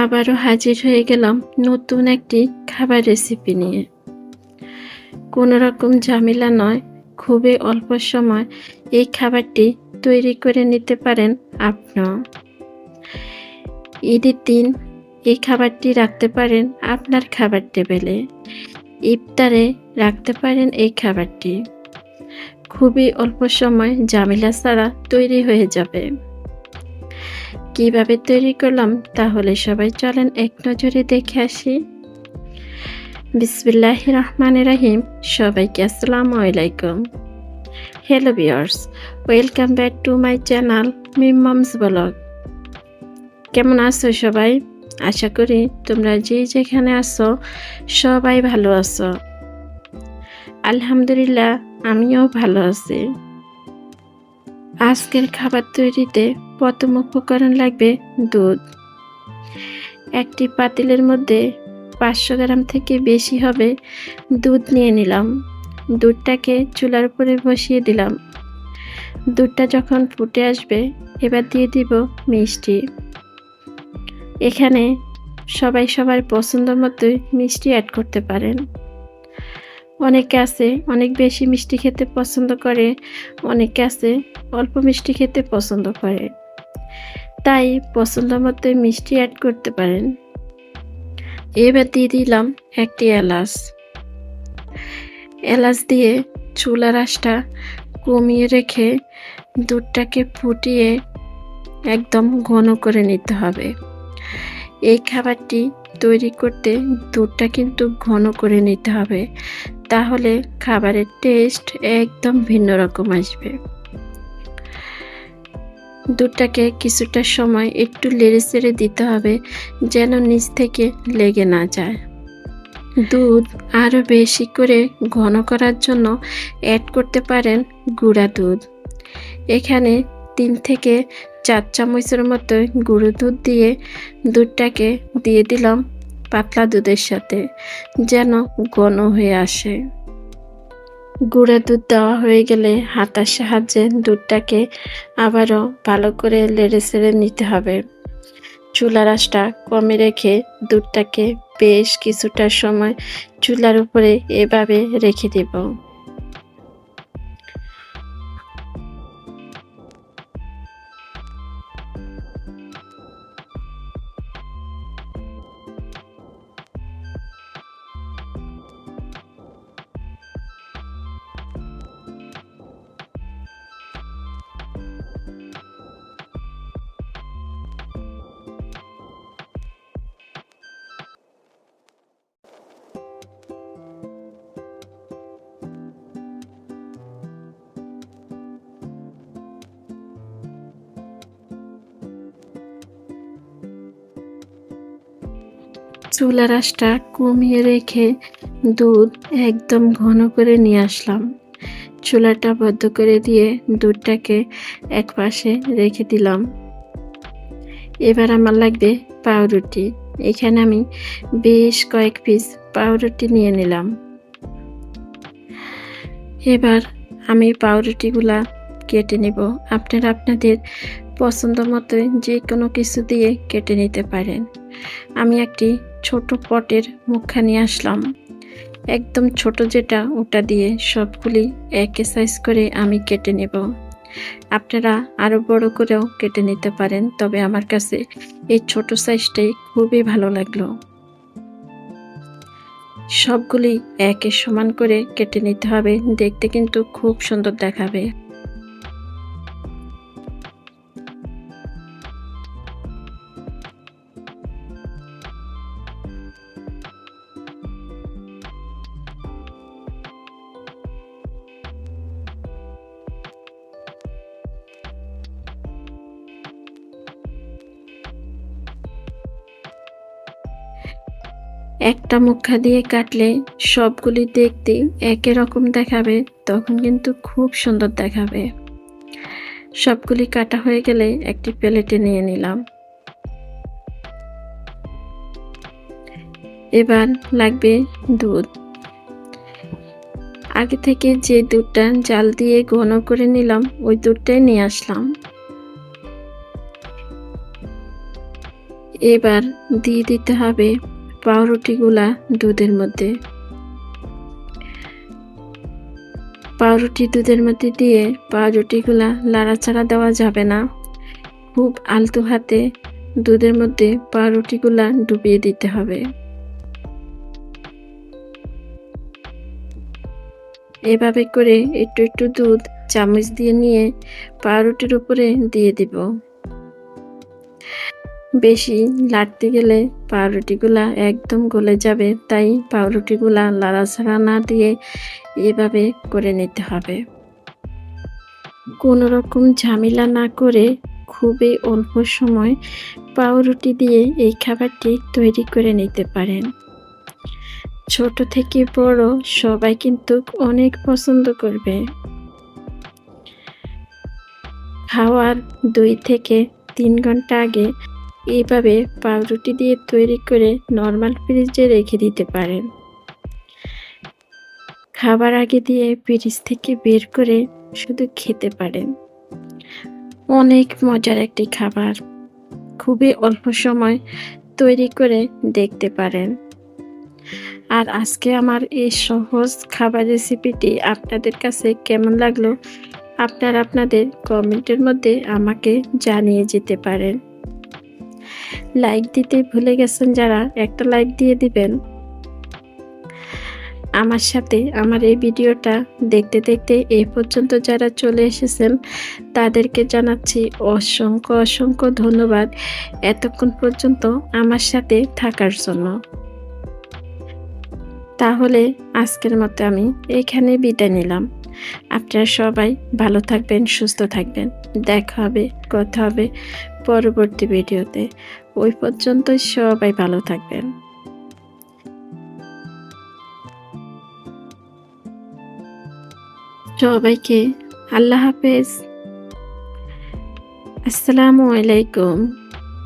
আবারও হাজির হয়ে গেলাম নতুন একটি খাবার রেসিপি নিয়ে। কোনো রকম ঝামেলা নয়, খুবই অল্প সময় এই খাবারটি তৈরি করে নিতে পারেন আপনিও। ঈদের দিন এই খাবারটি রাখতে পারেন আপনার খাবার টেবিলে। ইফতারে রাখতে পারেন এই খাবারটি। খুবই অল্প সময় ঝামেলা ছাড়া তৈরি হয়ে যাবে। কিভাবে তৈরি করলাম তাহলে সবাই চলেন এক নজরে দেখে আসি। বিসমিল্লাহির রহমানির রহিম। সবাইকে আসসালামু আলাইকুম। Hello viewers, welcome back to my channel Mim moms vlog. কেমন আছো সবাই? আশা করি তোমরা যে যেখানে আছো সবাই ভালো আছো। আলহামদুলিল্লাহ, আমিও ভালো আছি। আজকের খাবার তৈরিতে প্রথম উপকরণ লাগবে দুধ। একটি পাতিলের মধ্যে 500 গ্রাম থেকে বেশি হবে দুধ নিয়ে নিলাম। দুধটাকে চুলার উপরে বসিয়ে দিলাম। দুধটা যখন ফুটে আসবে এবার দিয়ে দিব মিষ্টি। এখানে সবাই সবার পছন্দ মতোই মিষ্টি অ্যাড করতে পারেন। অনেকে আছে অনেক বেশি মিষ্টি খেতে পছন্দ করে, অনেকে আছে অল্প মিষ্টি খেতে পছন্দ করে, তাই পছন্দ মতো মিষ্টি অ্যাড করতে পারেন। এবার দিয়ে দিলাম একটি এলাচ দিয়ে চুলার আঁচটা কমিয়ে রেখে দুধটাকে ফুটিয়ে একদম ঘন করে নিতে হবে। এই খাবারটি তৈরি করতে দুধটা কিন্তু ঘন করে নিতে হবে, তাহলে খাবারের টেস্ট একদম ভিন্ন রকম আসবে। দুধটাকে কিছুটা সময় একটু নেড়ে চেড়ে দিতে হবে যেন নিচ থেকে লেগে না যায়। দুধ আরও বেশি করে ঘন করার জন্য অ্যাড করতে পারেন গুঁড়া দুধ। এখানে 3 থেকে 4 চামচের মতো গুঁড়ো দুধ দিয়ে দুধটাকে দিয়ে দিলাম পাতলা দুধের সাথে যেন ঘন হয়ে আসে। গুঁড়া দুধ দেওয়া হয়ে গেলে হাতার সাহায্যে দুধটাকে আবারও ভালো করে নেড়ে চেড়ে নিতে হবে। চুলার আঁচটা কমে রেখে দুধটাকে বেশ কিছুটা সময় চুলার উপরে এভাবে রেখে দেব। চুলার আঁচটা কমিয়ে রেখে দুধ একদম ঘন করে নিয়ে আসলাম। চুলাটা বন্ধ করে দিয়ে দুধটাকে এক পাশে রেখে দিলাম। এবার আমার লাগবে পাউরুটি। এখানে আমি বেশ কয়েক পিস পাউরুটি নিয়ে নিলাম। এবার আমি পাউরুটিগুলা কেটে নেব। আপনারা আপনাদের পছন্দ মতো যে কোনো কিছু দিয়ে কেটে নিতে পারেন। আমি একটি ছোট পটের মুখা নিয়ে আসলাম, একদম ছোট যেটা ওটা দিয়ে সবগুলি একই সাইজ করে আমি কেটে নেব। আপনারা আরও বড় করেও কেটে নিতে পারেন, তবে আমার কাছে এই ছোট সাইজটাই খুবই ভালো লাগলো। সবগুলি একই সমান করে কেটে নিতে হবে, দেখতে কিন্তু খুব সুন্দর দেখাবে। একটা মুখা দিয়ে কাটলে সবগুলি দেখতে একই রকম দেখাবে, তখন কিন্তু খুব সুন্দর দেখাবে। সবগুলি কাটা হয়ে গেলে একটি প্লেটে নিয়ে নিলাম। এবার লাগবে দুধ। আগে থেকে যে দুধটা জাল দিয়ে ঘন করে নিলাম ওই দুধটাই নিয়ে আসলাম। এবার দিয়ে দিতে হবে পাউরুটিগুলা দুধের মধ্যে। পাউরুটি দুধের মধ্যে দিয়ে পাউরুটিগুলা নাড়াচাড়া দেওয়া যাবে না। খুব আলতো হাতে দুধের মধ্যে পাউরুটিগুলা ডুবিয়ে দিতে হবে। এভাবে করে একটু একটু দুধ চামচ দিয়ে নিয়ে পাউরুটির উপরে দিয়ে দিব। বেশি নাড়তে গেলে পাউরুটিগুলা একদম গলে যাবে, তাই পাউরুটিগুলা নাড়াচাড়া না দিয়ে এভাবে করে নিতে হবে। কোনো রকম ঝামেলা না করে খুবই অল্প সময় পাউরুটি দিয়ে এই খাবারটি তৈরি করে নিতে পারেন। ছোট থেকে বড় সবাই কিন্তু অনেক পছন্দ করবে। খাওয়ার 2 থেকে 3 ঘন্টা আগে এইভাবে পাউরুটি দিয়ে তৈরি করে নরমাল ফ্রিজে রেখে দিতে পারেন। খাবার আগে দিয়ে ফ্রিজ থেকে বের করে শুধু খেতে পারেন। অনেক মজার একটি খাবার, খুবই অল্প সময় তৈরি করে দেখতে পারেন। আর আজকে আমার এই সহজ খাবার রেসিপিটি আপনাদের কাছে কেমন লাগলো আপনারা আপনাদের কমেন্টের মধ্যে আমাকে জানিয়ে যেতে পারেন। লাইক দিতে ভুলে গেছেন যারা, একটা লাইক দিয়ে দিবেন। আমার সাথে আমার এই ভিডিওটা দেখতে দেখতে এই পর্যন্ত যারা চলে এসেছেন তাদেরকে জানাচ্ছি অসংখ্য অসংখ্য ধন্যবাদ এতক্ষণ পর্যন্ত আমার সাথে থাকার জন্য। তাহলে আজকের মতো আমি এখানে বিদায় নিলাম। আপনারা সবাই ভালো থাকবেন, সুস্থ থাকবেন। দেখা হবে, কথা হবে পরবর্তী ভিডিওতে। ওই পর্যন্ত সবাই ভালো থাকবেন। সবাইকে আল্লাহ হাফেজ। আসসালামু আলাইকুম।